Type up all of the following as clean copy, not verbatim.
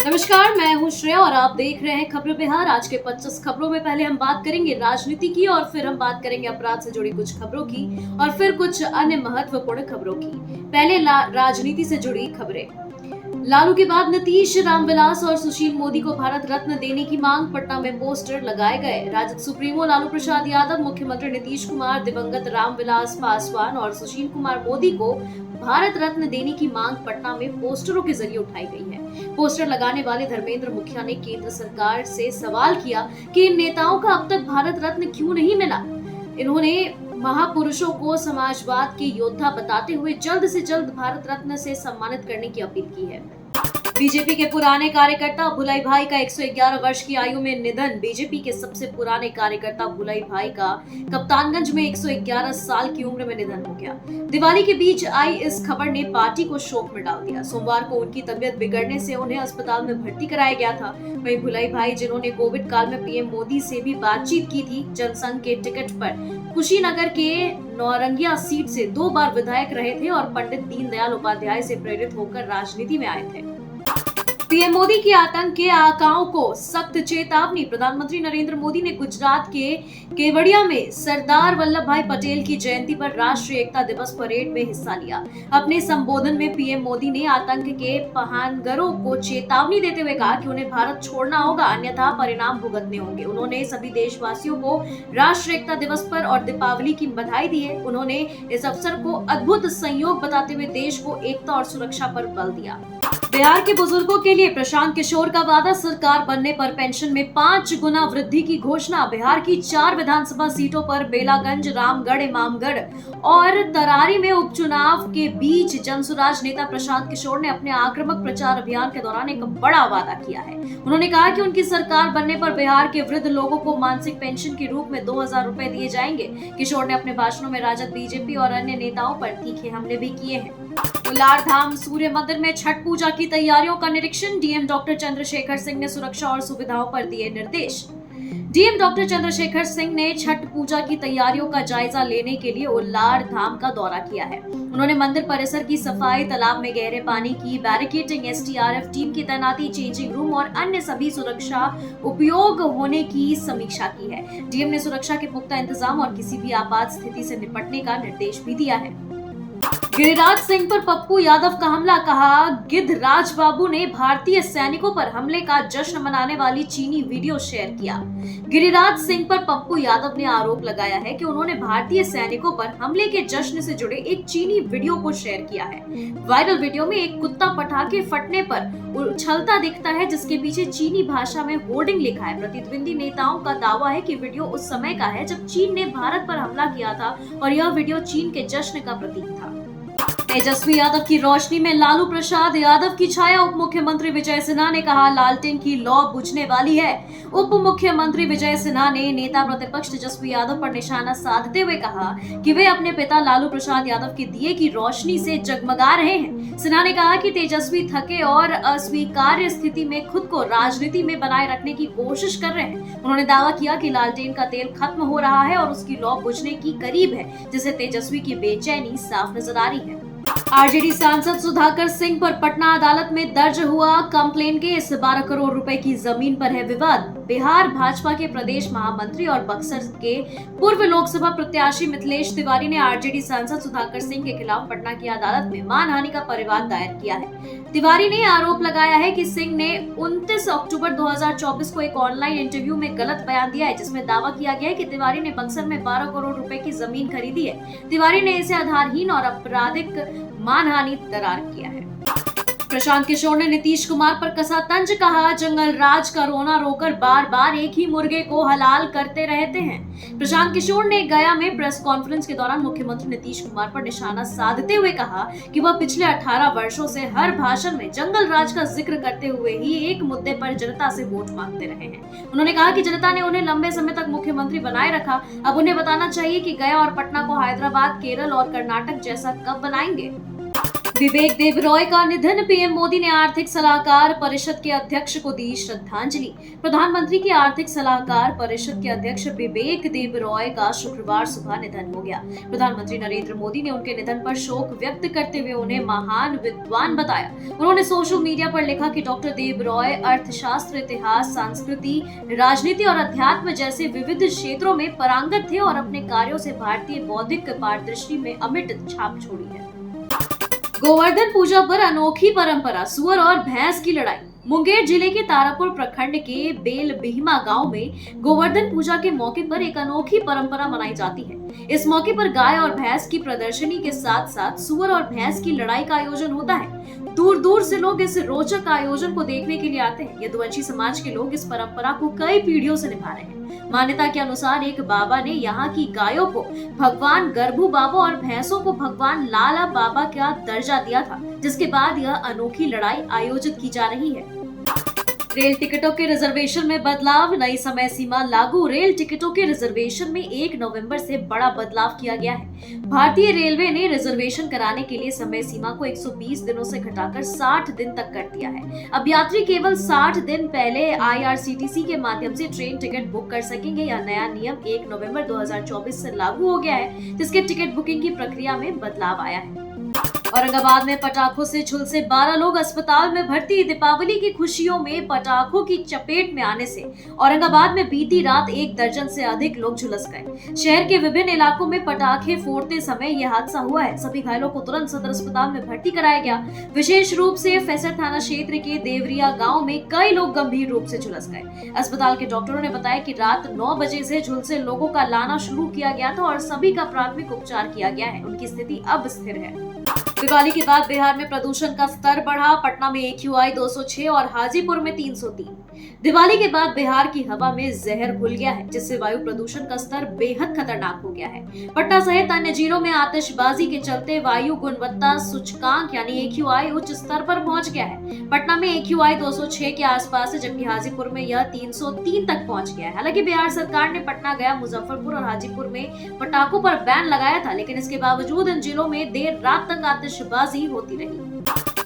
नमस्कार, मैं हूं श्रेया और आप देख रहे हैं खबरें बिहार। आज के 25 खबरों में पहले हम बात करेंगे राजनीति की और फिर हम बात करेंगे अपराध से जुड़ी कुछ खबरों की और फिर कुछ अन्य महत्वपूर्ण खबरों की। पहले राजनीति से जुड़ी खबरें। लालू के बाद नीतीश, रामविलास और सुशील मोदी को भारत रत्न देने की मांग, पटना में पोस्टर लगाए गए। राजद सुप्रीमो लालू प्रसाद यादव, मुख्यमंत्री नीतीश कुमार, दिवंगत रामविलास पासवान और सुशील कुमार मोदी को भारत रत्न देने की मांग पटना में पोस्टरों के जरिए उठाई गई है। पोस्टर लगाने वाले धर्मेंद्र मुखिया ने केंद्र सरकार से सवाल किया कि इन नेताओं का अब तक भारत रत्न क्यों नहीं मिला। इन्होंने महापुरुषों को समाजवाद के योद्धा बताते हुए जल्द से जल्द भारत रत्न से सम्मानित करने की अपील की है। बीजेपी के पुराने कार्यकर्ता भुलाई भाई का 111 वर्ष की आयु में निधन। बीजेपी के सबसे पुराने कार्यकर्ता भुलाई भाई का कप्तानगंज में 111 साल की उम्र में निधन हो गया। दिवाली के बीच आई इस खबर ने पार्टी को शोक में डाल दिया। सोमवार को उनकी तबीयत बिगड़ने से उन्हें अस्पताल में भर्ती कराया गया था। वहीं भुलाई भाई, जिन्होंने कोविड काल में पीएम मोदी से भी बातचीत की थी, जनसंघ के टिकट पर कुशीनगर के नौरंगिया सीट से 2 बार विधायक रहे थे और पंडित दीनदयाल उपाध्याय से प्रेरित होकर राजनीति में आए थे। पीएम मोदी की आतंक के आकाओं को सख्त चेतावनी। प्रधानमंत्री नरेंद्र मोदी ने गुजरात के केवड़िया में सरदार वल्लभ भाई पटेल की जयंती पर राष्ट्रीय एकता दिवस परेड में हिस्सा लिया। अपने संबोधन में पीएम मोदी ने आतंक के पहानगरों को चेतावनी देते हुए कहा कि उन्हें भारत छोड़ना होगा, अन्यथा परिणाम भुगतने होंगे। उन्होंने सभी देशवासियों को राष्ट्रीय एकता दिवस पर और दीपावली की बधाई दी है। उन्होंने इस अवसर को अद्भुत संयोग बताते हुए देश को एकता और सुरक्षा पर बल दिया। बिहार के बुजुर्गों के लिए प्रशांत किशोर का वादा, सरकार बनने पर पेंशन में 5 गुना वृद्धि की घोषणा। बिहार की 4 विधानसभा सीटों पर बेलागंज, रामगढ़, इमामगढ़ और तरारी में उपचुनाव के बीच जनसुराज नेता प्रशांत किशोर ने अपने आक्रामक प्रचार अभियान के दौरान एक बड़ा वादा किया है। उन्होंने कहा कि उनकी सरकार बनने पर बिहार के वृद्ध लोगों को मासिक पेंशन के रूप में 2000 रुपए दिए जाएंगे। किशोर ने अपने भाषणों में राजद, बीजेपी और अन्य नेताओं पर तीखे हमले भी किए हैं। उलार धाम सूर्य मंदिर में छठ पूजा की तैयारियों का निरीक्षण। डीएम डॉक्टर चंद्रशेखर सिंह ने सुरक्षा और सुविधाओं पर दिए निर्देश। डीएम डॉक्टर चंद्रशेखर सिंह ने छठ पूजा की तैयारियों का जायजा लेने के लिए उलार धाम का दौरा किया है। उन्होंने मंदिर परिसर की सफाई, तालाब में गहरे पानी की बैरिकेडिंग, एसडीआरएफ टीम की तैनाती, चेंजिंग रूम और अन्य सभी सुरक्षा उपयोग होने की समीक्षा की है। डीएम ने सुरक्षा के पुख्ता इंतजाम और किसी भी आपात स्थिति से निपटने का निर्देश भी दिया है। गिरिराज सिंह पर पप्पू यादव का हमला, कहा गिद्धराज बाबू ने भारतीय सैनिकों पर हमले का जश्न मनाने वाली चीनी वीडियो शेयर किया। गिरिराज सिंह पर पप्पू यादव ने आरोप लगाया है कि उन्होंने भारतीय सैनिकों पर हमले के जश्न से जुड़े एक चीनी वीडियो को शेयर किया है। वायरल वीडियो में एक कुत्ता पटाखे फटने पर उछलता दिखता है, जिसके पीछे चीनी भाषा में होर्डिंग लिखा है। प्रतिद्वंदी नेताओं का दावा है कि वीडियो उस समय का है जब चीन ने भारत पर हमला किया था और यह वीडियो चीन के जश्न का प्रतीक था। तेजस्वी यादव की रोशनी में लालू प्रसाद यादव की छाया। उप मुख्यमंत्री विजय सिन्हा ने कहा, लालटेन की लौ बुझने वाली है। उप मुख्यमंत्री विजय सिन्हा ने नेता प्रतिपक्ष तेजस्वी यादव पर निशाना साधते हुए कहा कि वे अपने पिता लालू प्रसाद यादव के दिए की रोशनी से जगमगा रहे हैं। सिन्हा ने कहा कि तेजस्वी थके और अस्वीकार्य स्थिति में खुद को राजनीति में बनाए रखने की कोशिश कर रहे हैं। उन्होंने दावा किया कि लालटेन का तेल खत्म हो रहा है और उसकी लौ बुझने की करीब है, जिससे तेजस्वी की बेचैनी साफ नजर आ रही है। आरजेडी सांसद सुधाकर सिंह पर पटना अदालत में दर्ज हुआ कंप्लेन केस। 12 करोड़ रुपए की जमीन पर है विवाद। बिहार भाजपा के प्रदेश महामंत्री और बक्सर के पूर्व लोकसभा प्रत्याशी मिथिलेश तिवारी ने आरजेडी सांसद सुधाकर सिंह के खिलाफ पटना की अदालत में मानहानि का परिवाद दायर किया है। तिवारी ने आरोप लगाया है कि सिंह ने 29 अक्टूबर 2024 को एक ऑनलाइन इंटरव्यू में गलत बयान दिया है, जिसमें दावा किया गया है कि तिवारी ने बक्सर में 12 करोड़ रुपए की जमीन खरीदी है। तिवारी ने इसे आधारहीन और आपराधिक मानहानि करार किया है। प्रशांत किशोर ने नीतीश कुमार पर कसा तंज, कहा जंगल राज का रोना रोकर बार बार एक ही मुर्गे को हलाल करते रहते हैं। प्रशांत किशोर ने गया में प्रेस कॉन्फ्रेंस के दौरान मुख्यमंत्री नीतीश कुमार पर निशाना साधते हुए कहा कि वह पिछले 18 वर्षों से हर भाषण में जंगल राज का जिक्र करते हुए ही एक मुद्दे पर जनता से वोट मांगते रहे हैं। उन्होंने कहा कि जनता ने उन्हें लंबे समय तक मुख्यमंत्री बनाए रखा, अब उन्हें बताना चाहिए कि गया और पटना को हैदराबाद, केरल और कर्नाटक जैसा कब बनाएंगे। विवेक देबरॉय का निधन, पीएम मोदी ने आर्थिक सलाहकार परिषद के अध्यक्ष को दी श्रद्धांजलि। प्रधानमंत्री की आर्थिक सलाहकार परिषद के अध्यक्ष विवेक देबरॉय का शुक्रवार सुबह निधन हो गया। प्रधानमंत्री नरेंद्र मोदी ने उनके निधन पर शोक व्यक्त करते हुए उन्हें महान विद्वान बताया। उन्होंने सोशल मीडिया पर लिखा कि डॉक्टर देबरॉय अर्थशास्त्र, इतिहास, संस्कृति, राजनीति और अध्यात्म जैसे विविध क्षेत्रों में पारंगत थे और अपने कार्यों से भारतीय बौद्धिक पारदृष्टि में अमिट छाप छोड़ी है। गोवर्धन पूजा पर अनोखी परंपरा, सुअर और भैंस की लड़ाई। मुंगेर जिले के तारापुर प्रखंड के बेलबिहिमा गांव में गोवर्धन पूजा के मौके पर एक अनोखी परंपरा मनाई जाती है। इस मौके पर गाय और भैंस की प्रदर्शनी के साथ साथ सुअर और भैंस की लड़ाई का आयोजन होता है। दूर दूर से लोग इस रोचक आयोजन को देखने के लिए आते हैं। यदुवंशी समाज के लोग इस परंपरा को कई पीढ़ियों से निभा रहे हैं। मान्यता के अनुसार एक बाबा ने यहाँ की गायों को भगवान गर्भू बाबा और भैंसों को भगवान लाला बाबा का दर्जा दिया था, जिसके बाद यह अनोखी लड़ाई आयोजित की जा रही है। रेल टिकटों के रिजर्वेशन में बदलाव, नई समय सीमा लागू। रेल टिकटों के रिजर्वेशन में 1 नवंबर से बड़ा बदलाव किया गया है। भारतीय रेलवे ने रिजर्वेशन कराने के लिए समय सीमा को 120 दिनों से घटाकर 60 दिन तक कर दिया है। अब यात्री केवल 60 दिन पहले IRCTC के माध्यम से ट्रेन टिकट बुक कर सकेंगे। यह नया नियम 1 नवंबर 2024 से लागू हो गया है, जिसके टिकट बुकिंग की प्रक्रिया में बदलाव आया है। औरंगाबाद में पटाखों से झुलसे 12 लोग अस्पताल में भर्ती। दीपावली की खुशियों में पटाखों की चपेट में आने से औरंगाबाद में बीती रात 1 दर्जन से अधिक लोग झुलस गए। शहर के विभिन्न इलाकों में पटाखे फोड़ते समय यह हादसा हुआ है। सभी घायलों को तुरंत सदर अस्पताल में भर्ती कराया गया। विशेष रूप से फैसर थाना क्षेत्र के देवरिया गाँव में कई लोग गंभीर रूप से झुलस गए। अस्पताल के डॉक्टरों ने बताया कि रात 9 बजे से झुलसे लोगों का लाना शुरू किया गया था और सभी का प्राथमिक उपचार किया गया है। उनकी स्थिति अब स्थिर है। दिवाली के बाद बिहार में प्रदूषण का स्तर बढ़ा। पटना में AQI 206 और हाजीपुर में 303। दिवाली के बाद बिहार की हवा में जहर घुल गया है, जिससे वायु प्रदूषण का स्तर बेहद खतरनाक हो गया है। पटना सहित अन्य जिलों में आतिशबाजी के चलते वायु गुणवत्ता सूचकांक यानी AQI उच्च स्तर पर पहुंच गया है। पटना में AQI 206 के आसपास है, जबकि हाजीपुर में यह 303 तक पहुंच गया है। हालांकि बिहार सरकार ने पटना, गया, मुजफ्फरपुर और हाजीपुर में पटाखों पर बैन लगाया था, लेकिन इसके बावजूद इन जिलों में देर रात तक आतिशबाजी होती रही।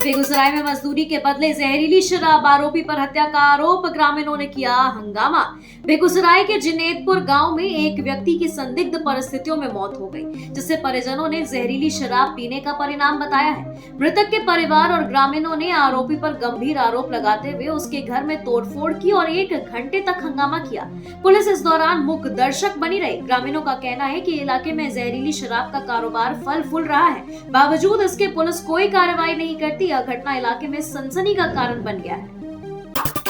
बेगूसराय में मजदूरी के बदले जहरीली शराब, आरोपी पर हत्या का आरोप, ग्रामीणों ने किया हंगामा। बेगूसराय के जिनेतपुर गांव में एक व्यक्ति की संदिग्ध परिस्थितियों में मौत हो गई, जिससे परिजनों ने जहरीली शराब पीने का परिणाम बताया है। मृतक के परिवार और ग्रामीणों ने आरोपी पर गंभीर आरोप लगाते हुए उसके घर में तोड़फोड़ की और 1 घंटे तक हंगामा किया। पुलिस इस दौरान मूक दर्शक बनी रही। ग्रामीणों का कहना है कि इलाके में जहरीली शराब का कारोबार फल फूल रहा है, बावजूद इसके पुलिस कोई कार्रवाई नहीं करती। यह घटना इलाके में सनसनी का कारण बन गया है।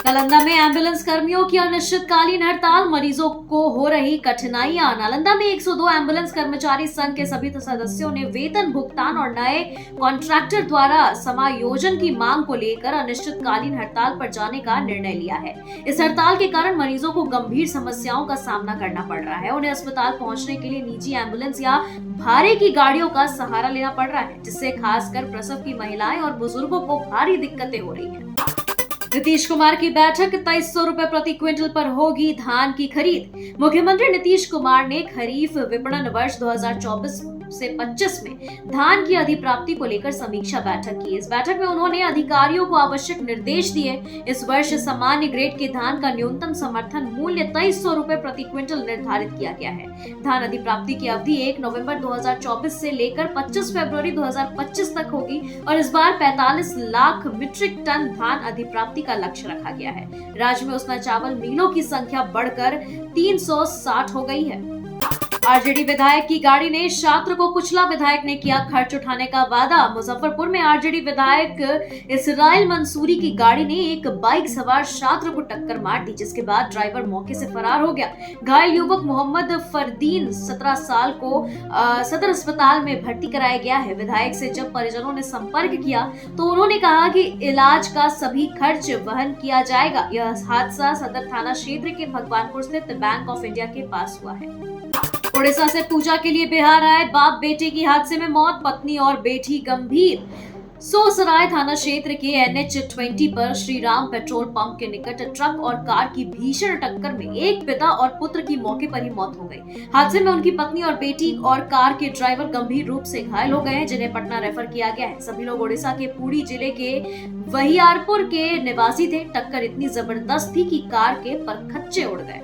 नालंदा में एम्बुलेंस कर्मियों की अनिश्चितकालीन हड़ताल, मरीजों को हो रही कठिनाइयां। नालंदा में 102 एम्बुलेंस कर्मचारी संघ के सभी सदस्यों ने वेतन भुगतान और नए कॉन्ट्रैक्टर द्वारा समायोजन की मांग को लेकर अनिश्चितकालीन हड़ताल पर जाने का निर्णय लिया है। इस हड़ताल के कारण मरीजों को गंभीर समस्याओं का सामना करना पड़ रहा है। उन्हें अस्पताल पहुंचने के लिए निजी एम्बुलेंस या भाड़े की गाड़ियों का सहारा लेना पड़ रहा है, जिससे खासकर प्रसव की महिलाएं और बुजुर्गों को भारी दिक्कतें हो रही है। नीतीश कुमार की बैठक, 2300 रुपए प्रति क्विंटल पर होगी धान की खरीद। मुख्यमंत्री नीतीश कुमार ने खरीफ विपणन वर्ष 2024 से 25 में धान की अधिप्राप्ति को लेकर समीक्षा बैठक की। इस बैठक में उन्होंने अधिकारियों को आवश्यक निर्देश दिए। इस वर्ष सामान्य ग्रेड के धान का न्यूनतम समर्थन मूल्य 2300 रुपए प्रति क्विंटल निर्धारित किया गया है। धान अधिप्राप्ति की अवधि 1 नवंबर 2024 से लेकर 25 फरवरी 2025 तक होगी और इस बार 45 लाख मीट्रिक टन धान अधिप्राप्ति का लक्ष्य रखा गया है। राज्य में उसना चावल मिलों की संख्या बढ़कर 360 हो गई है। आरजेडी विधायक की गाड़ी ने छात्र को कुचला, विधायक ने किया खर्च उठाने का वादा। मुजफ्फरपुर में आरजेडी विधायक इसराइल मंसूरी की गाड़ी ने एक बाइक सवार छात्र को टक्कर मार दी, जिसके बाद ड्राइवर मौके से फरार हो गया। घायल युवक मोहम्मद फरदीन 17 साल को सदर अस्पताल में भर्ती कराया गया है। विधायक से जब परिजनों ने संपर्क किया तो उन्होंने कहा कि इलाज का सभी खर्च वहन किया जाएगा। यह हादसा सदर थाना क्षेत्र के भगवानपुर स्थित बैंक ऑफ इंडिया के पास हुआ है। उड़ीसा से पूजा के लिए बिहार आए बाप बेटे की हादसे में मौत, पत्नी और बेटी गंभीर। सोसराय थाना क्षेत्र के NH-20 पर श्री राम पेट्रोल पंप के निकट ट्रक और कार की भीषण टक्कर में एक पिता और पुत्र की मौके पर ही मौत हो गई। हादसे में उनकी पत्नी और बेटी और कार के ड्राइवर गंभीर रूप से घायल हो गए हैं, जिन्हें पटना रेफर किया गया है। सभी लोग ओडिशा के पुरी जिले के वहियारपुर के निवासी थे। टक्कर इतनी जबरदस्त थी कि कार के परखच्चे उड़ गए।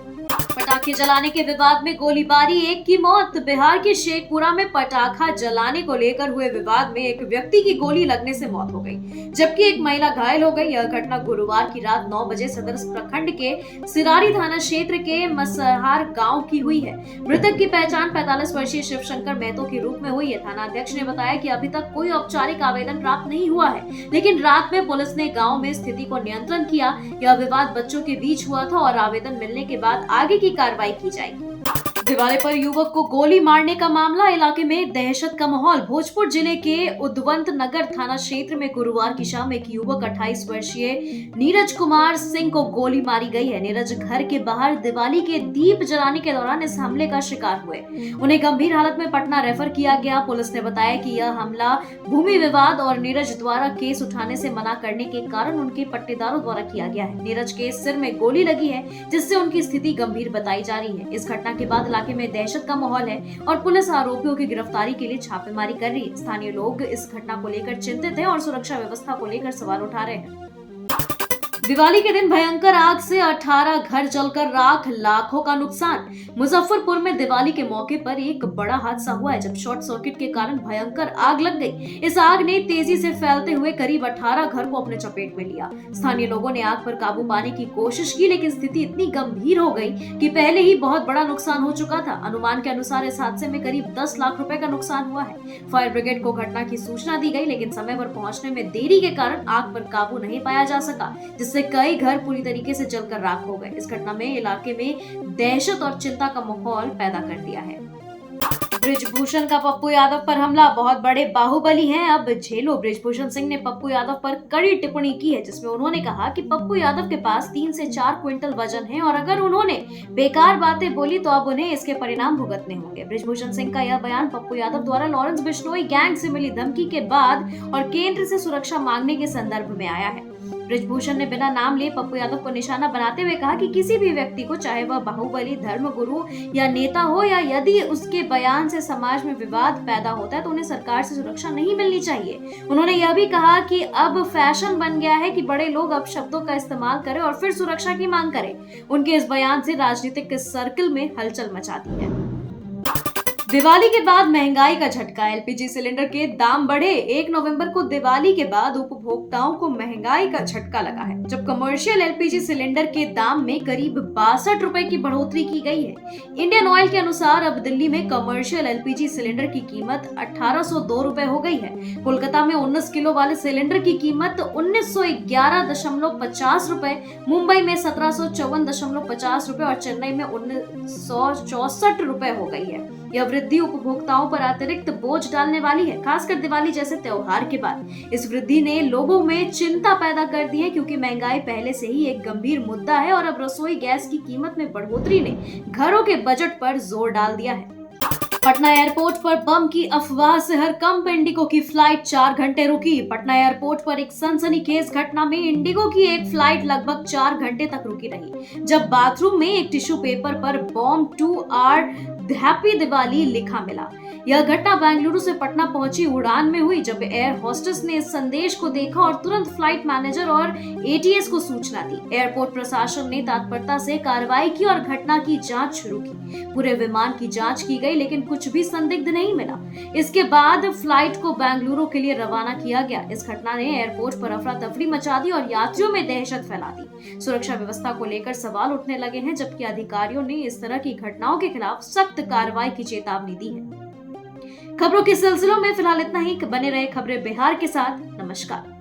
पटाखे जलाने के विवाद में गोलीबारी, एक की मौत। बिहार के शेखपुरा में पटाखा जलाने को लेकर हुए विवाद में एक व्यक्ति की गोली लगने से मौत हो गई, जबकि एक महिला घायल हो गई। यह घटना गुरुवार की रात 9 बजे सदर प्रखंड के सिरारी थाना क्षेत्र के मसहार गांव की हुई है। मृतक की पहचान 45 वर्षीय शिवशंकर महतो के रूप में हुई है। थाना अध्यक्ष ने बताया कि अभी तक कोई औपचारिक आवेदन प्राप्त नहीं हुआ है, लेकिन रात में पुलिस ने गाँव में स्थिति को नियंत्रण किया। यह विवाद बच्चों के बीच हुआ था और आवेदन मिलने के बाद आगे की कार्रवाई की जाएगी। दिवाली पर युवक को गोली मारने का मामला, इलाके में दहशत का माहौल। भोजपुर जिले के उद्वंत नगर थाना क्षेत्र में गुरुवार की शाम एक युवक 28 वर्षीय नीरज कुमार सिंह को गोली मारी गई है। नीरज घर के बाहर दिवाली के दीप जलाने के दौरान इस हमले का शिकार हुए। उन्हें गंभीर हालत में पटना रेफर किया गया। पुलिस ने बताया कि यह हमला भूमि विवाद और नीरज द्वारा केस उठाने से मना करने के कारण उनके पट्टेदारों द्वारा किया गया है। नीरज के सिर में गोली लगी है, जिससे उनकी स्थिति गंभीर बताई जा रही है। इस घटना के बाद इलाके में दहशत का माहौल है और पुलिस आरोपियों की गिरफ्तारी के लिए छापेमारी कर रही है। स्थानीय लोग इस घटना को लेकर चिंतित हैं और सुरक्षा व्यवस्था को लेकर सवाल उठा रहे हैं। दिवाली के दिन भयंकर आग से 18 घर जलकर राख, लाखों का नुकसान। मुजफ्फरपुर में दिवाली के मौके पर एक बड़ा हादसा हुआ है, जब शॉर्ट सर्किट के कारण भयंकर आग लग गई। इस आग ने तेजी से फैलते हुए करीब 18 घर को अपने चपेट में लिया। स्थानीय लोगों ने आग पर काबू पाने की कोशिश की, लेकिन स्थिति इतनी गंभीर हो गई कि पहले ही बहुत बड़ा नुकसान हो चुका था। अनुमान के अनुसार इस हादसे में करीब 10 लाख रुपए का नुकसान हुआ है। फायर ब्रिगेड को घटना की सूचना दी गई, लेकिन समय पर पहुंचने में देरी के कारण आग पर काबू नहीं पाया जा सका, जिससे कई घर पूरी तरीके से जलकर राख हो गए। इस घटना में इलाके में दहशत और चिंता का माहौल पैदा कर दिया है। बृजभूषण का पप्पू यादव पर हमला, बहुत बड़े बाहुबली हैं, अब झेलो। बृजभूषण सिंह ने पप्पू यादव पर कड़ी टिप्पणी की है, जिसमें उन्होंने कहा कि पप्पू यादव के पास 3 से 4 क्विंटल वजन है और अगर उन्होंने बेकार बातें बोली तो अब उन्हें इसके परिणाम भुगतने होंगे। बृजभूषण सिंह का यह बयान पप्पू यादव द्वारा लॉरेंस बिश्नोई गैंग से मिली धमकी के बाद और केंद्र से सुरक्षा मांगने के संदर्भ में आया है। बृजभूषण ने बिना नाम लिए पप्पू यादव को निशाना बनाते हुए कहा कि किसी भी व्यक्ति को, चाहे वह बाहुबली, धर्मगुरु या नेता हो, या यदि उसके बयान से समाज में विवाद पैदा होता है तो उन्हें सरकार से सुरक्षा नहीं मिलनी चाहिए। उन्होंने यह भी कहा कि अब फैशन बन गया है कि बड़े लोग अब शब्दों का इस्तेमाल करें और फिर सुरक्षा की मांग करें। उनके इस बयान से राजनीतिक सर्कल में हलचल मचा दी है। दिवाली के बाद महंगाई का झटका, LPG सिलेंडर के दाम बढ़े। 1 नवंबर को दिवाली के बाद उपभोक्ताओं को महंगाई का झटका लगा है, जब कमर्शियल LPG सिलेंडर के दाम में करीब 62 रुपए की बढ़ोतरी की गई है। इंडियन ऑयल के अनुसार अब दिल्ली में कमर्शियल LPG सिलेंडर की कीमत 1802 रुपए हो गई है। कोलकाता में 19 किलो वाले सिलेंडर की कीमत 1911.50 रुपए, मुंबई में 1754.50 रुपए और चेन्नई में 1964 रुपए हो गई है। यह वृद्धि उपभोक्ताओं पर अतिरिक्त बोझ डालने वाली है, खासकर दिवाली जैसे त्योहार के बाद। इस वृद्धि ने लोगों में चिंता पैदा कर दी है, क्योंकि महंगाई पहले से ही एक गंभीर मुद्दा है और अब रसोई गैस की कीमत में बढ़ोतरी ने घरों के बजट पर जोर डाल दिया है। पटना एयरपोर्ट पर बम की अफवाह से हड़कंप, इंडिगो की फ्लाइट 4 घंटे रुकी। पटना एयरपोर्ट पर एक सनसनीखेज घटना में इंडिगो की एक फ्लाइट लगभग 4 घंटे तक रुकी रही, जब बाथरूम में एक टिश्यू पेपर पर बॉम्ब टू आर हैप्पी दिवाली लिखा मिला। यह घटना बेंगलुरु से पटना पहुंची उड़ान में हुई, जब एयर होस्टेस ने इस संदेश को देखा और तुरंत फ्लाइट मैनेजर और ATS को सूचना दी। एयरपोर्ट प्रशासन ने तत्परता से कार्रवाई की और घटना की जांच शुरू की। पूरे विमान की जांच की गई, लेकिन कुछ भी संदिग्ध नहीं मिला। इसके बाद फ्लाइट को बेंगलुरु के लिए रवाना किया गया। इस घटना ने एयरपोर्ट पर अफरा तफरी मचा दी और यात्रियों में दहशत फैला दी। सुरक्षा व्यवस्था को लेकर सवाल उठने लगे हैं, जबकि अधिकारियों ने इस तरह की घटनाओं के खिलाफ सख्त कार्रवाई की चेतावनी दी है। खबरों के सिलसिलों में फिलहाल इतना ही। बने रहे खबरें बिहार के साथ। नमस्कार।